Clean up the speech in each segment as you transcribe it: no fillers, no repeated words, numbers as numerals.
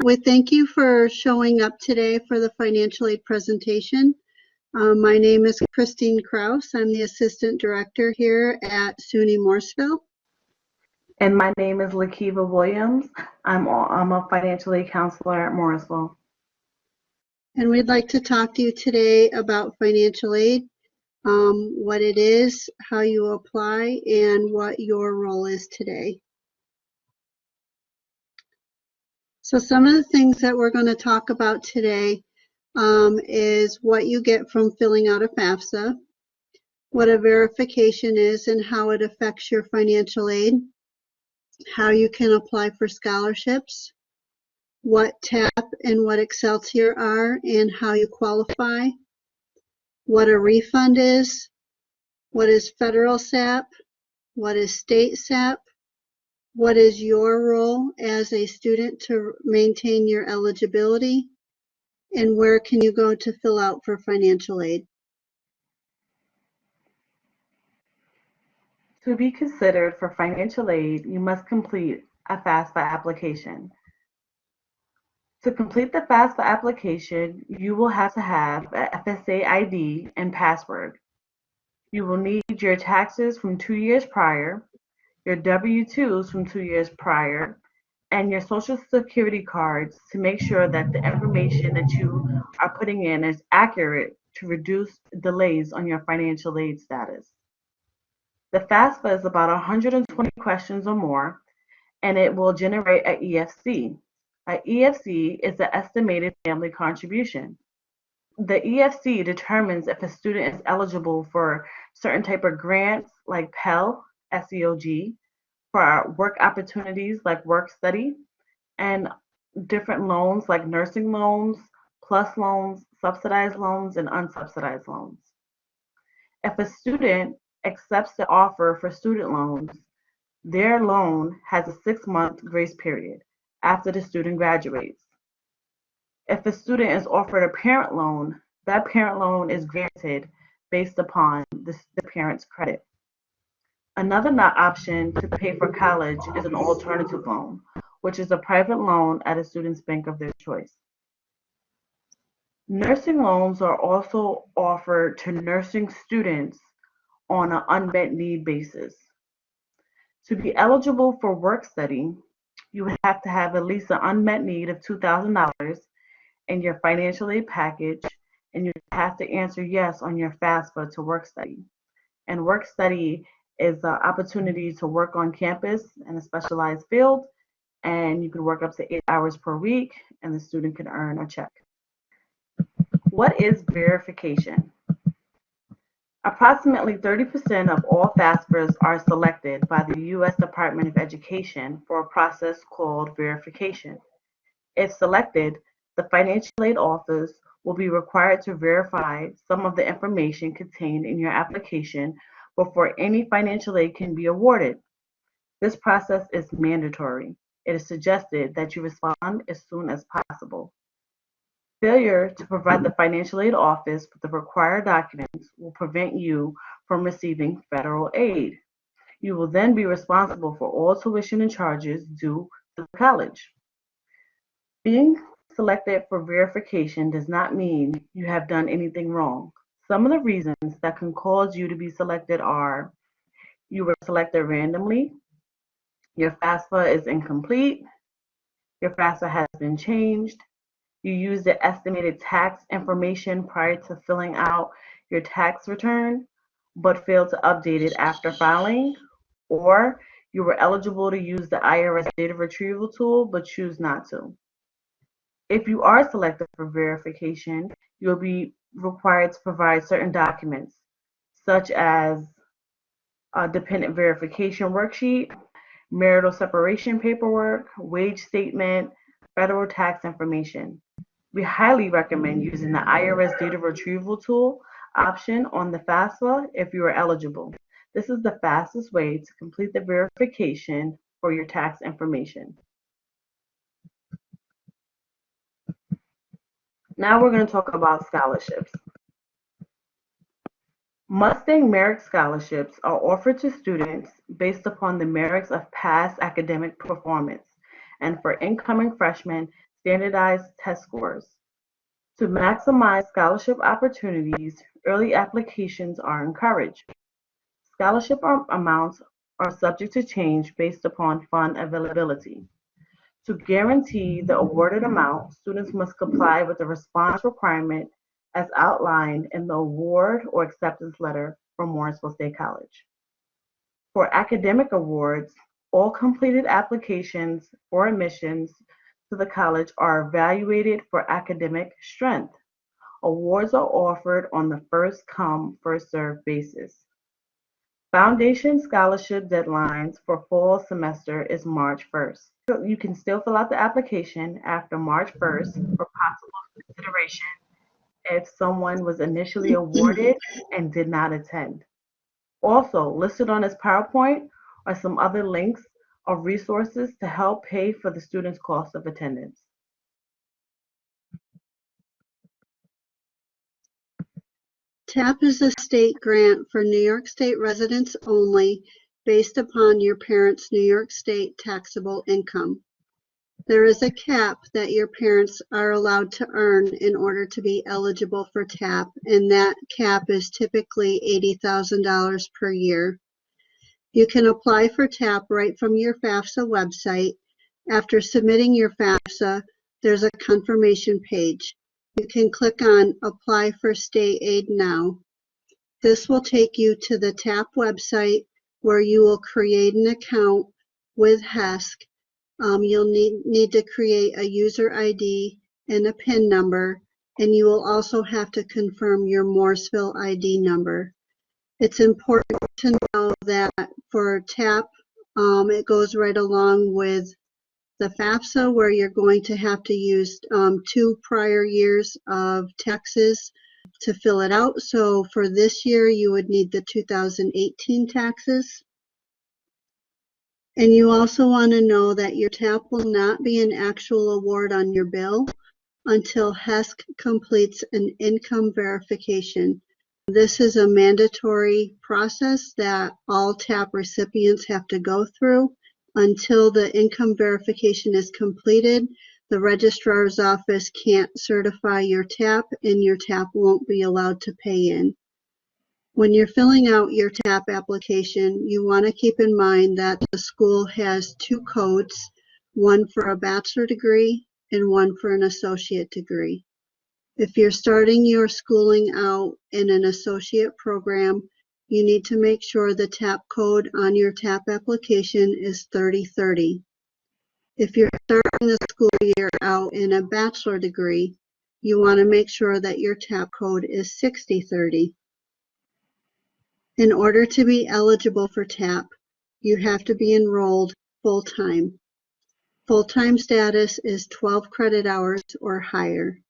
We thank you for showing up today for the financial aid presentation. My name is Christine Kraus. I'm the Assistant Director here at SUNY Morrisville. And my name is Lakiva Williams. I'm a financial aid counselor at Morrisville. And we'd like to talk to you today about financial aid, what it is, how you apply, and what your role is today. So some of the things that we're going to talk about today is what you get from filling out a FAFSA, what a verification is and how it affects your financial aid, how you can apply for scholarships, what TAP and what Excelsior are and how you qualify, what a refund is, what is federal SAP, what is state SAP, what is your role as a student to maintain your eligibility, and where can you go to fill out for financial aid. To be considered for financial aid, you must complete a FAFSA application. To complete the FAFSA application, you will have to have an FSA ID and password. You will need your taxes from 2 years prior, your W-2s from 2 years prior, and your Social Security cards to make sure that the information that you are putting in is accurate to reduce delays on your financial aid status. The FAFSA is about 120 questions or more, and it will generate an EFC. An EFC is the estimated family contribution. The EFC determines if a student is eligible for certain type of grants like Pell, SEOG, for work opportunities like work study, and different loans like nursing loans, plus loans, subsidized loans, and unsubsidized loans. If a student accepts the offer for student loans, their loan has a 6-month grace period after the student graduates. If a student is offered a parent loan, that parent loan is granted based upon the parent's credit. Another option to pay for college is an alternative loan, which is a private loan at a student's bank of their choice. Nursing loans are also offered to nursing students on an unmet need basis. To be eligible for work study, you would have to have at least an unmet need of $2,000 in your financial aid package, and you have to answer yes on your FAFSA to work study. And work study is the opportunity to work on campus in a specialized field, and you can work up to 8 hours per week, and the student can earn a check. What is verification? Approximately 30% of all FAFSAs are selected by the U.S. Department of Education for a process called verification. If selected, the financial aid office will be required to verify some of the information contained in your application before any financial aid can be awarded. This process is mandatory. It is suggested that you respond as soon as possible. Failure to provide the financial aid office with the required documents will prevent you from receiving federal aid. You will then be responsible for all tuition and charges due to the college. Being selected for verification does not mean you have done anything wrong. Some of the reasons that can cause you to be selected are: you were selected randomly, your FAFSA is incomplete, your FAFSA has been changed, you used the estimated tax information prior to filling out your tax return, but failed to update it after filing, or you were eligible to use the IRS data retrieval tool, but choose not to. If you are selected for verification, you'll be required to provide certain documents, such as a dependent verification worksheet, marital separation paperwork, wage statement, federal tax information. We highly recommend using the IRS data retrieval tool option on the FAFSA if you are eligible. This is the fastest way to complete the verification for your tax information. Now we're going to talk about scholarships. Mustang Merit Scholarships are offered to students based upon the merits of past academic performance, and for incoming freshmen, standardized test scores. To maximize scholarship opportunities, early applications are encouraged. Scholarship amounts are subject to change based upon fund availability. To guarantee the awarded amount, students must comply with the response requirement as outlined in the award or acceptance letter from Morrisville State College. For academic awards, all completed applications for admissions to the college are evaluated for academic strength. Awards are offered on the first come, first served basis. Foundation scholarship deadlines for fall semester is March 1st. You can still fill out the application after March 1st for possible consideration if someone was initially awarded and did not attend. Also, listed on this PowerPoint are some other links of resources to help pay for the student's cost of attendance. TAP is a state grant for New York State residents only based upon your parents' New York State taxable income. There is a cap that your parents are allowed to earn in order to be eligible for TAP, and that cap is typically $80,000 per year. You can apply for TAP right from your FAFSA website. After submitting your FAFSA, there's a confirmation page. You can click on Apply for State Aid Now. This will take you to the TAP website where you will create an account with HESC. You'll need to create a user ID and a PIN number, and you will also have to confirm your Morrisville ID number. It's important to know that for TAP, it goes right along with the FAFSA, where you're going to have to use 2 prior years of taxes to fill it out. So for this year, you would need the 2018 taxes. And you also want to know that your TAP will not be an actual award on your bill until HESC completes an income verification. This is a mandatory process that all TAP recipients have to go through. Until the income verification is completed, the registrar's office can't certify your TAP, and your TAP won't be allowed to pay in. When you're filling out your TAP application, you want to keep in mind that the school has 2 codes, one for a bachelor degree and one for an associate degree. If you're starting your schooling out in an associate program, you need to make sure the TAP code on your TAP application is 3030. If you're starting the school year out in a bachelor degree, you want to make sure that your TAP code is 6030. In order to be eligible for TAP, you have to be enrolled full-time. Full-time status is 12 credit hours or higher.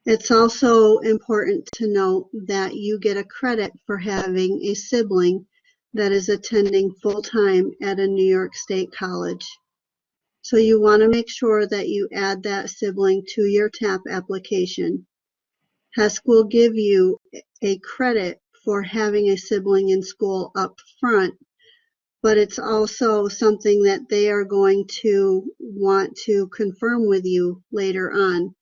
It's also important to note that you get a credit for having a sibling that is attending full-time at a New York State college. So you want to make sure that you add that sibling to your TAP application. HESC will give you a credit for having a sibling in school up front, but it's also something that they are going to want to confirm with you later on.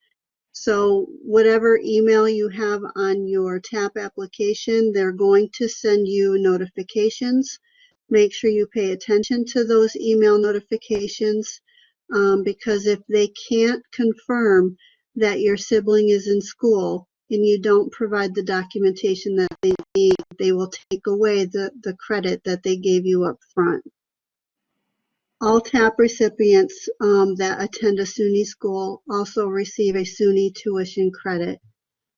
So whatever email you have on your TAP application, they're going to send you notifications. Make sure you pay attention to those email notifications, because if they can't confirm that your sibling is in school and you don't provide the documentation that they need, they will take away the credit that they gave you up front. All TAP recipients that attend a SUNY school also receive a SUNY tuition credit.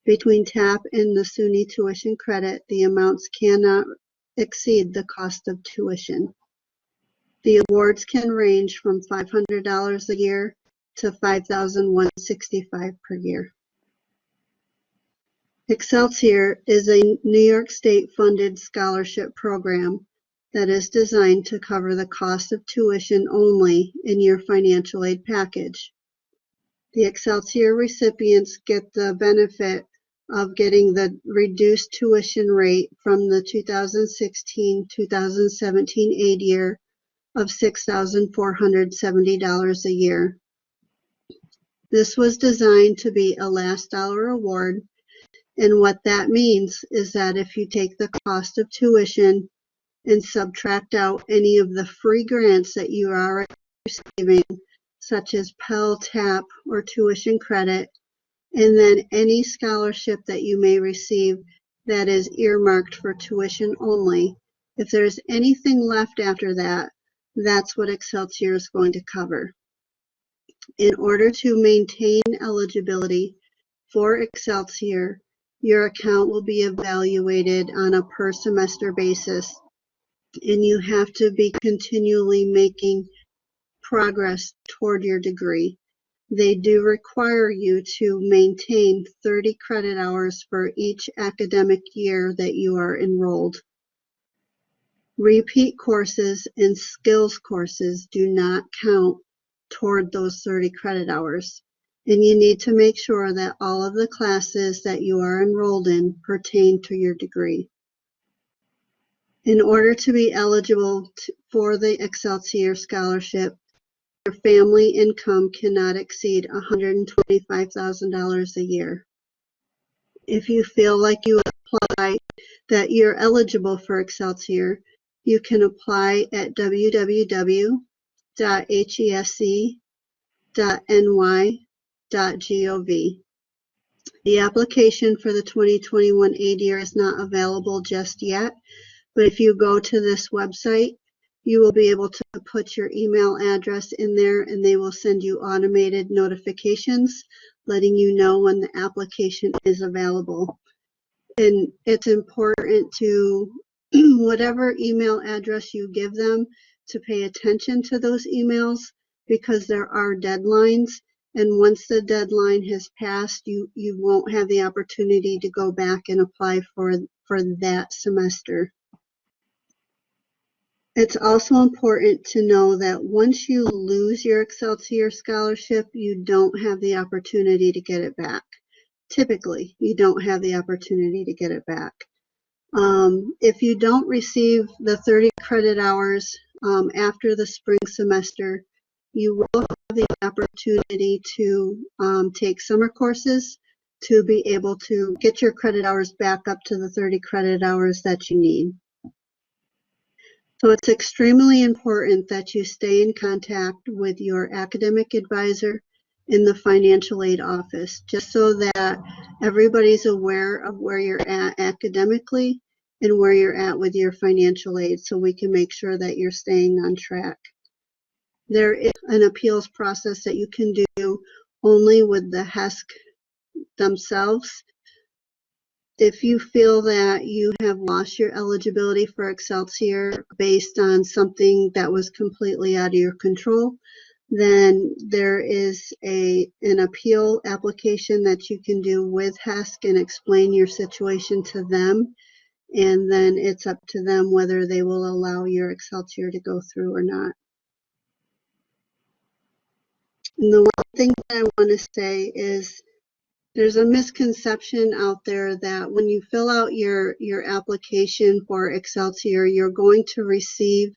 Between TAP and the SUNY tuition credit, the amounts cannot exceed the cost of tuition. The awards can range from $500 a year to $5,165 per year. Excelsior is a New York State funded scholarship program that is designed to cover the cost of tuition only in your financial aid package. The Excelsior recipients get the benefit of getting the reduced tuition rate from the 2016-2017 aid year of $6,470 a year. This was designed to be a last dollar award, and what that means is that if you take the cost of tuition and subtract out any of the free grants that you are already receiving, such as Pell, TAP, or tuition credit, and then any scholarship that you may receive that is earmarked for tuition only. If there's anything left after that, that's what Excelsior is going to cover. In order to maintain eligibility for Excelsior, your account will be evaluated on a per semester basis, and you have to be continually making progress toward your degree. They do require you to maintain 30 credit hours for each academic year that you are enrolled. Repeat courses and skills courses do not count toward those 30 credit hours. And you need to make sure that all of the classes that you are enrolled in pertain to your degree. In order to be eligible for the Excelsior Scholarship, your family income cannot exceed $125,000 a year. If you feel like you apply that you're eligible for Excelsior, you can apply at www.hesc.ny.gov. The application for the 2021 aid year is not available just yet, but if you go to this website, you will be able to put your email address in there, and they will send you automated notifications letting you know when the application is available. And it's important to, whatever email address you give them, to pay attention to those emails, because there are deadlines. And once the deadline has passed, you won't have the opportunity to go back and apply for that semester. It's also important to know that once you lose your Excelsior Scholarship, you don't have the opportunity to get it back. Typically, you don't have the opportunity to get it back. If you don't receive the 30 credit hours after the spring semester, you will have the opportunity to take summer courses to be able to get your credit hours back up to the 30 credit hours that you need. So it's extremely important that you stay in contact with your academic advisor in the financial aid office, just so that everybody's aware of where you're at academically and where you're at with your financial aid, so we can make sure that you're staying on track. There is an appeals process that you can do only with the HESC themselves. If you feel that you have lost your eligibility for Excelsior based on something that was completely out of your control, then there is an appeal application that you can do with HESC and explain your situation to them. And then it's up to them whether they will allow your Excelsior to go through or not. And the one thing that I want to say is, there's a misconception out there that when you fill out your application for Excelsior, you're going to receive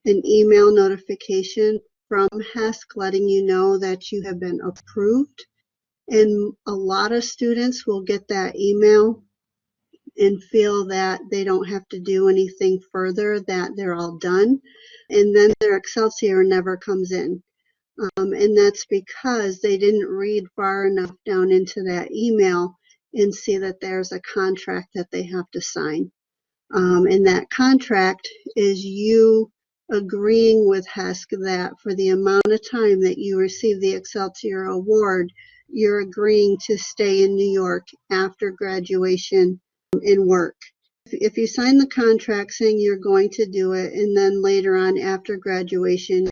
an email notification from HESC letting you know that you have been approved. And a lot of students will get that email and feel that they don't have to do anything further, that they're all done. And then their Excelsior never comes in. And that's because they didn't read far enough down into that email and see that there's a contract that they have to sign. And that contract is you agreeing with HESC that for the amount of time that you receive the Excelsior Award, you're agreeing to stay in New York after graduation and work. If you sign the contract saying you're going to do it, and then later on after graduation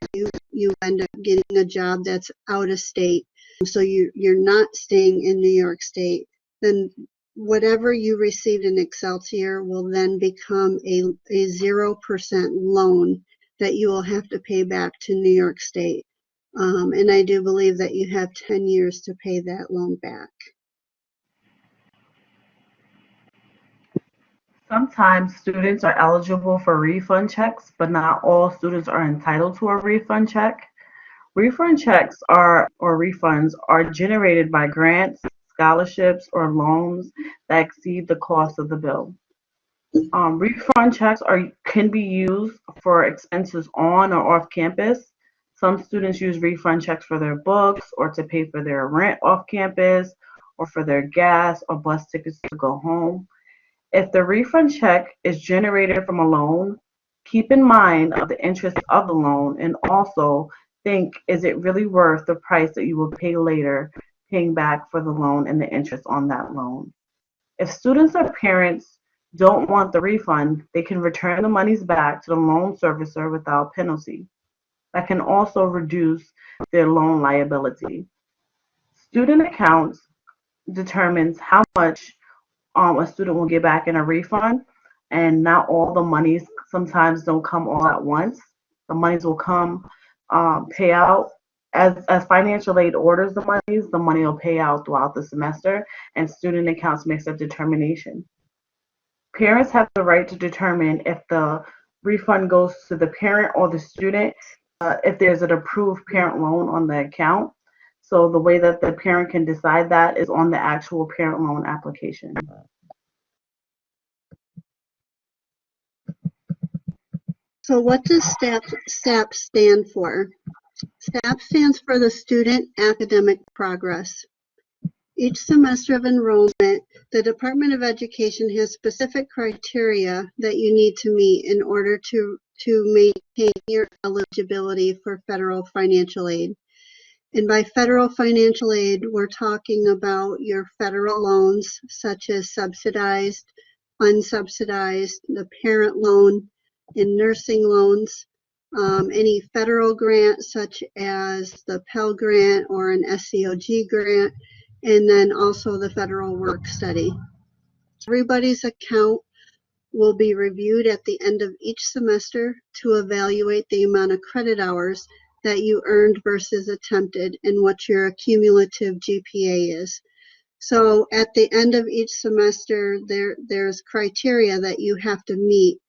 you end up getting a job that's out of state, so you're not staying in New York State, then whatever you received in Excelsior will then become a 0% loan that you will have to pay back to New York State. And I do believe that you have 10 years to pay that loan back. Sometimes students are eligible for refund checks, but not all students are entitled to a refund check. Refund checks or refunds are generated by grants, scholarships, or loans that exceed the cost of the bill. Refund checks can be used for expenses on or off campus. Some students use refund checks for their books or to pay for their rent off campus or for their gas or bus tickets to go home. If the refund check is generated from a loan, keep in mind of the interest of the loan and also think, is it really worth the price that you will pay later paying back for the loan and the interest on that loan? If students or parents don't want the refund, they can return the monies back to the loan servicer without penalty. That can also reduce their loan liability. Student accounts determines how much a student will get back in a refund, and not all the monies sometimes don't come all at once. The monies will come pay out as financial aid orders the money will pay out throughout the semester, and student accounts makes that determination. Parents have the right to determine if the refund goes to the parent or the student, if there's an approved parent loan on the account. So the way that the parent can decide that is on the actual parent loan application. So what does SAP stand for? SAP stands for the Student Academic Progress. Each semester of enrollment, the Department of Education has specific criteria that you need to meet in order to maintain your eligibility for federal financial aid. And by federal financial aid, we're talking about your federal loans, such as subsidized, unsubsidized, the parent loan, and nursing loans, any federal grant, such as the Pell Grant or an SCOG grant, and then also the federal work study. Everybody's account will be reviewed at the end of each semester to evaluate the amount of credit hours that you earned versus attempted and what your cumulative GPA is. So at the end of each semester, there's criteria that you have to meet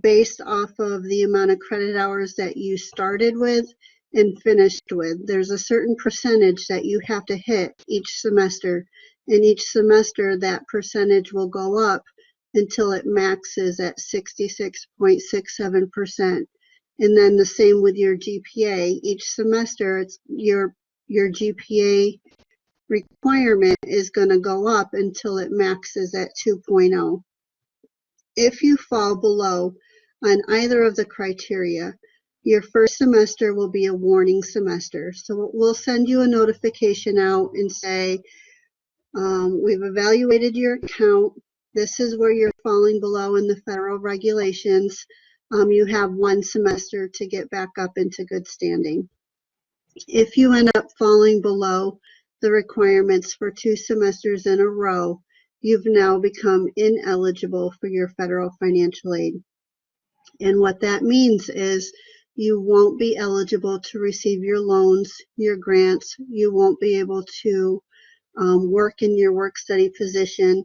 based off of the amount of credit hours that you started with and finished with. There's a certain percentage that you have to hit each semester, and each semester that percentage will go up until it maxes at 66.67%. And then the same with your GPA. Each semester, it's your GPA requirement is going to go up until it maxes at 2.0. If you fall below on either of the criteria, your first semester will be a warning semester. So we'll send you a notification out and say, we've evaluated your account. This is where you're falling below in the federal regulations. You have one semester to get back up into good standing. If you end up falling below the requirements for 2 semesters in a row, you've now become ineligible for your federal financial aid. And what that means is you won't be eligible to receive your loans, your grants. You won't be able to work in your work study position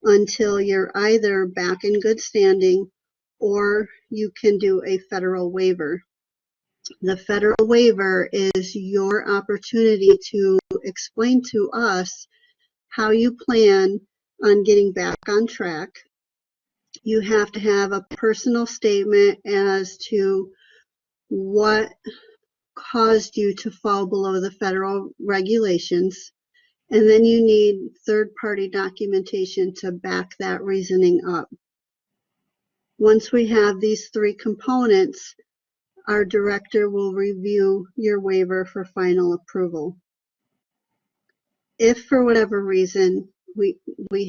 until you're either back in good standing or you can do a federal waiver. The federal waiver is your opportunity to explain to us how you plan on getting back on track. You have to have a personal statement as to what caused you to fall below the federal regulations. And then you need third-party documentation to back that reasoning up. Once we have these 3 components, our director will review your waiver for final approval. If for whatever reason we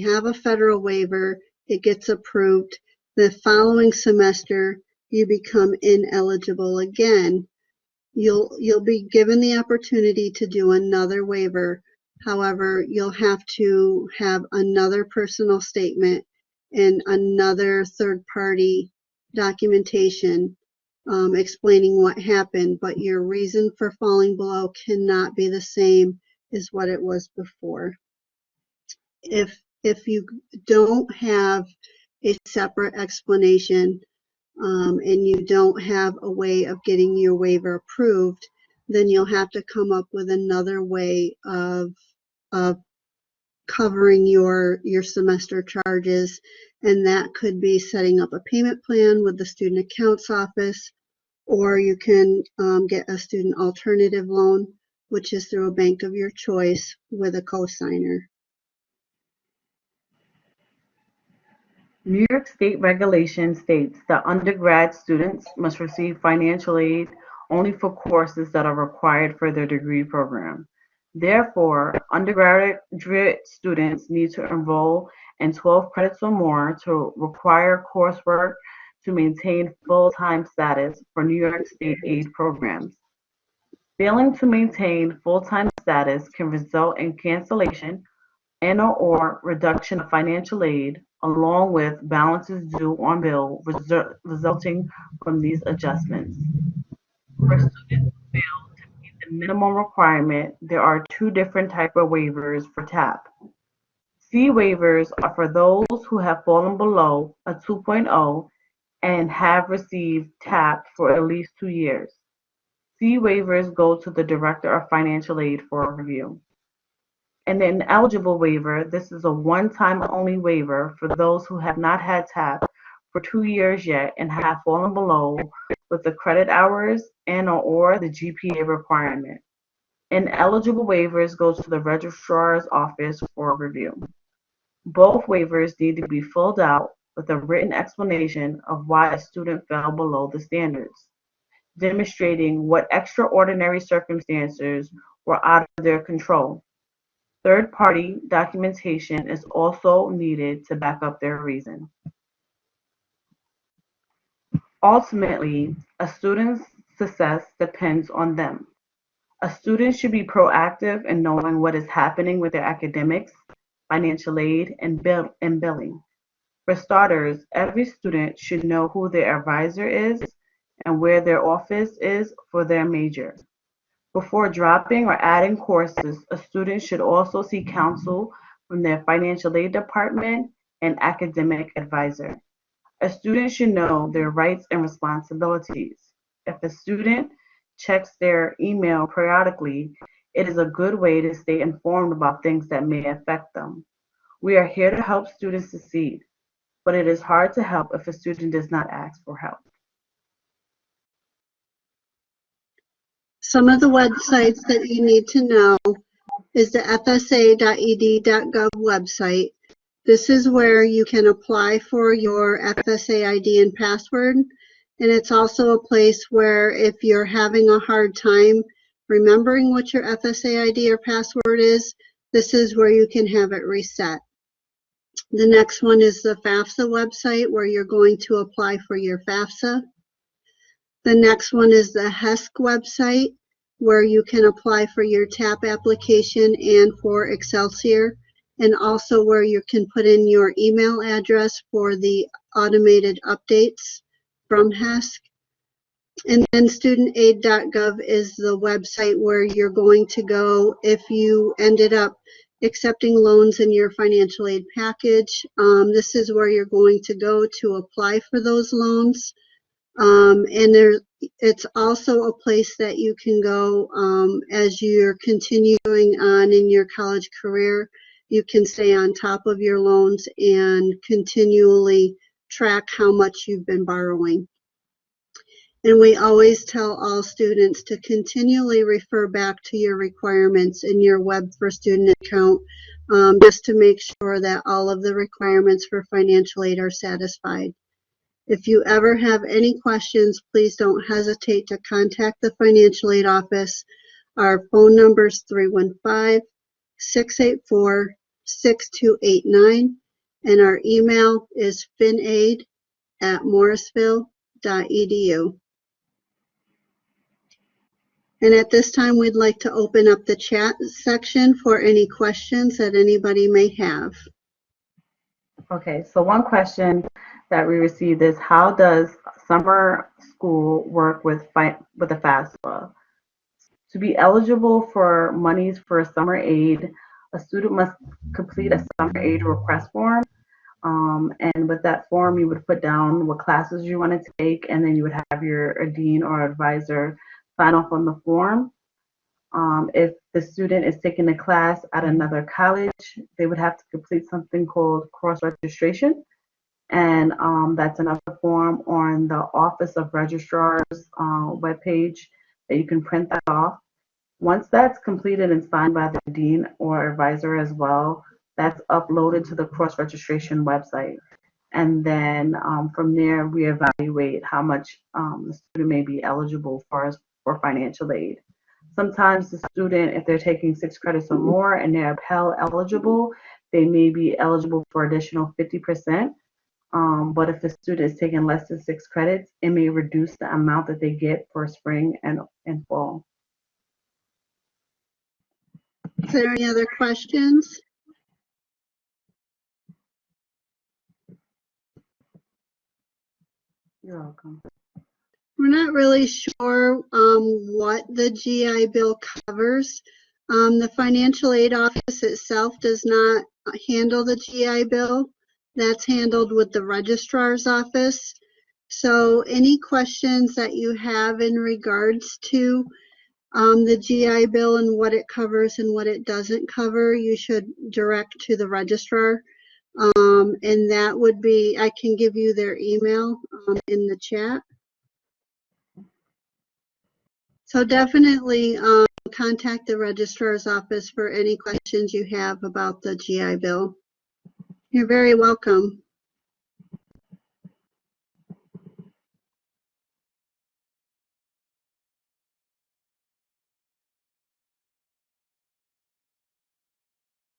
have a federal waiver, it gets approved, the following semester you become ineligible again. You'll be given the opportunity to do another waiver. However, you'll have to have another personal statement and another third-party documentation explaining what happened, but your reason for falling below cannot be the same as what it was before. If you don't have a separate explanation, and you don't have a way of getting your waiver approved, then you'll have to come up with another way of covering your semester charges, and that could be setting up a payment plan with the student accounts office, or you can get a student alternative loan, which is through a bank of your choice with a cosigner. New York State regulation states that undergrad students must receive financial aid only for courses that are required for their degree program. Therefore, undergraduate students need to enroll in 12 credits or more to require coursework to maintain full-time status for New York State aid programs. Failing to maintain full-time status can result in cancellation and/or reduction of financial aid, along with balances due on bill resulting from these adjustments. For students who fail to meet the minimum requirement, there are two different types of waivers for TAP. C waivers are for those who have fallen below a 2.0 and have received TAP for at least 2 years. C waivers go to the Director of Financial Aid for review. An ineligible waiver, this is a one-time only waiver for those who have not had TAP for 2 years yet and have fallen below with the credit hours and/or the GPA requirement. Ineligible waivers go to the registrar's office for review. Both waivers need to be filled out with a written explanation of why a student fell below the standards, demonstrating what extraordinary circumstances were out of their control. Third-party documentation is also needed to back up their reason. Ultimately, a student's success depends on them. A student should be proactive in knowing what is happening with their academics, financial aid, and billing. For starters, every student should know who their advisor is and where their office is for their major. Before dropping or adding courses, a student should also seek counsel from their financial aid department and academic advisor. A student should know their rights and responsibilities. If a student checks their email periodically, it is a good way to stay informed about things that may affect them. We are here to help students succeed, but it is hard to help if a student does not ask for help. Some of the websites that you need to know is the fsa.ed.gov website. This is where you can apply for your FSA ID and password. And it's also a place where if you're having a hard time remembering what your FSA ID or password is, this is where you can have it reset. The next one is the FAFSA website where you're going to apply for your FAFSA. The next one is the HESC website where you can apply for your TAP application and for Excelsior, and also where you can put in your email address for the automated updates from HESC. And then studentaid.gov is the website where you're going to go if you ended up accepting loans in your financial aid package. This is where you're going to go to apply for those loans. And it's also a place that you can go as you're continuing on in your college career. You can stay on top of your loans and continually track how much you've been borrowing. And we always tell all students to continually refer back to your requirements in your Web for Student account, just to make sure that all of the requirements for financial aid are satisfied. If you ever have any questions, please don't hesitate to contact the financial aid office. Our phone number is 315-684-6289, and our email is finaid@morrisville.edu. And at this time, we'd like to open up the chat section for any questions that anybody may have. Okay, so one question that we received is how does summer school work with the FAFSA? To be eligible for monies for summer aid, a student must complete a summer aid request form, And with that form, you would put down what classes you want to take, and then you would have your dean or advisor sign off on the form. If the student is taking a class at another college, they would have to complete something called cross-registration. And that's another form on the Office of Registrar's webpage that you can print that off. Once that's completed and signed by the dean or advisor as well, that's uploaded to the cross-registration website. And then from there, we evaluate how much the student may be eligible for financial aid. Sometimes the student, if they're taking 6 credits or more and they're Pell eligible, they may be eligible for additional 50%. But if the student is taking less than 6 credits, it may reduce the amount that they get for spring and fall. Is there any other questions? You're welcome. We're not really sure what the GI Bill covers. The financial aid office itself does not handle the GI Bill. That's handled with the registrar's office. So any questions that you have in regards to the GI Bill and what it covers and what it doesn't cover, you should direct to the registrar. And that would be, I can give you their email in the chat. So definitely contact the registrar's office for any questions you have about the GI Bill. You're very welcome.